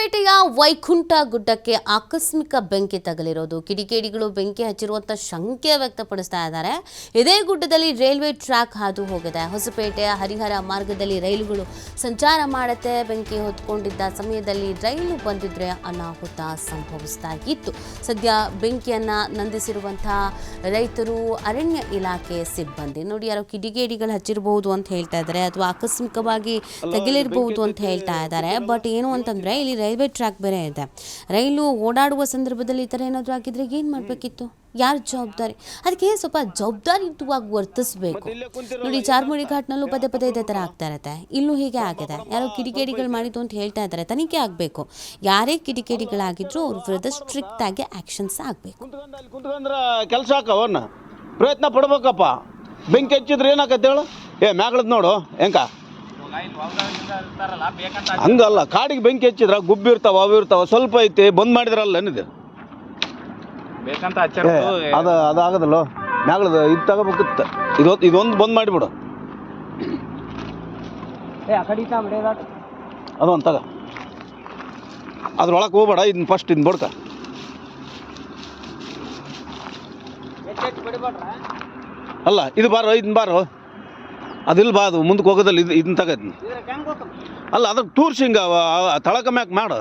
ಹೊಸಪೇಟೆಯ ವೈಕುಂಠ ಗುಡ್ಡಕ್ಕೆ ಆಕಸ್ಮಿಕ ಬೆಂಕಿ ತಗುಲಿರೋದು. ಕಿಡಿಗೇಡಿಗಳು ಬೆಂಕಿ ಹಚ್ಚಿರುವಂತ ಶಂಕೆ ವ್ಯಕ್ತಪಡಿಸ್ತಾ ಇದ್ದಾರೆ. ಇದೇ ಗುಡ್ಡದಲ್ಲಿ ರೈಲ್ವೆ ಟ್ರ್ಯಾಕ್ ಹಾದು ಹೋಗಿದೆ. ಹೊಸಪೇಟೆಯ ಹರಿಹರ ಮಾರ್ಗದಲ್ಲಿ ರೈಲುಗಳು ಸಂಚಾರ ಮಾಡುತ್ತೆ. ಬೆಂಕಿ ಹೊತ್ಕೊಂಡಿದ್ದ ಸಮಯದಲ್ಲಿ ರೈಲು ಬಂದಿದ್ರೆ ಅನಾಹುತ ಸಂಭವಿಸ್ತಾ ಇತ್ತು. ಸದ್ಯ ಬೆಂಕಿಯನ್ನ ನಂದಿಸಿರುವಂತಹ ರೈತರು, ಅರಣ್ಯ ಇಲಾಖೆ ಸಿಬ್ಬಂದಿ ನೋಡಿ ಯಾರೋ ಕಿಡಿಗೇಡಿಗಳು ಹಚ್ಚಿರಬಹುದು ಅಂತ ಹೇಳ್ತಾ ಇದ್ದಾರೆ, ಅಥವಾ ಆಕಸ್ಮಿಕವಾಗಿ ತಗುಲಿರಬಹುದು ಅಂತ ಹೇಳ್ತಾ ಇದ್ದಾರೆ. ಬಟ್ ಏನು ಅಂತಂದ್ರೆ ಇಲ್ಲಿ ರೈಲ್ವೆ ಟ್ರ್ಯಾಕ್ ಬೇರೆ ಇದೆ. ರೈಲು ಓಡಾಡುವ ಸಂದರ್ಭದಲ್ಲಿ ಈ ಥರ ಏನಾದರೂ ಆಗಿದ್ರೆ ಏನು ಮಾಡಬೇಕಿತ್ತು? ಯಾರು ಜವಾಬ್ದಾರಿ? ಅದಕ್ಕೆ ಸ್ವಲ್ಪ ಜವಾಬ್ದಾರಿಯುತವಾಗಿ ವರ್ತಿಸಬೇಕು. ನೋಡಿ, ಚಾರ್ಮುಡಿ ಘಾಟ್ನಲ್ಲೂ ಪದೇ ಪದೇ ಇದೇ ಥರ ಆಗ್ತಾ ಇರುತ್ತೆ. ಇಲ್ಲೂ ಹೀಗೆ ಆಗಿದೆ. ಯಾರೋ ಕಿಡಿಗೇಡಿಗಳು ಮಾಡಿದ್ದು ಅಂತ ಹೇಳ್ತಾ ಇದ್ದಾರೆ. ತನಿಖೆ ಆಗಬೇಕು. ಯಾರೇ ಕಿಡಿಗೇಡಿಗಳಾಗಿದ್ರು ಅವ್ರ ವಿರುದ್ಧ ಸ್ಟ್ರಿಕ್ಟ್ ಆಗಿ ಆಕ್ಷನ್ಸ್ ಆಗಬೇಕು. ಕುಂತ್ಕೊಂಡ್ರೆ ಕೆಲಸ ಹಾಕವನ್ನ ಪ್ರಯತ್ನ ಪಡ್ಬೇಕಪ್ಪ. ಬೆಂಕಿ ಹಚ್ಚಿದ್ರೆ ಏನಾಗತ್ತೆ ಹೇಳು? ಮ್ಯಾಗಳದ್ ನೋಡು ಹೆಂಕ ಹಂಗಲ್ಲ. ಕಾಡಿಗೆ ಬೆಂಕಿ ಹಚ್ಚಿದ್ರ ಗುಬ್ಬಿ ಇರ್ತಾವ, ಅವು ಇರ್ತಾವ. ಸ್ವಲ್ಪ ಐತಿ ಬಂದ್ ಮಾಡಿದ್ರಲ್ಲ ಏನಿದೆ ಅದಾಗದಲ್ಲ. ಮ್ಯಾಗಳದ ಇದು ತಗೋಬೇಕಿತ್ತ. ಇದೊಂದು ಬಂದ್ ಮಾಡಿಬಿಡು. ಅದೊಂದು ತಗ. ಅದ್ರೊಳಗೆ ಹೋಗ್ಬೇಡ. ಇದನ್ನ ಫಸ್ಟ್ ಇದನ್ನ ಬಡ್ಕ. ಅಲ್ಲ ಇದು ಬಾರೋ, ಇದನ್ನ ಬಾರೋ. ಅದಿಲ್ಲ ಬಾ, ಅದು ಮುಂದಕ್ಕೆ ಹೋಗೋದಲ್ಲ. ಇದನ್ನ ತಗದ್ನಿ. ಅಲ್ಲ ಅದಕ್ಕೆ ತೂರ್ಸಿ ಹಿಂಗ ತಳಕ ಮ್ಯಾಕ್ ಮಾಡು.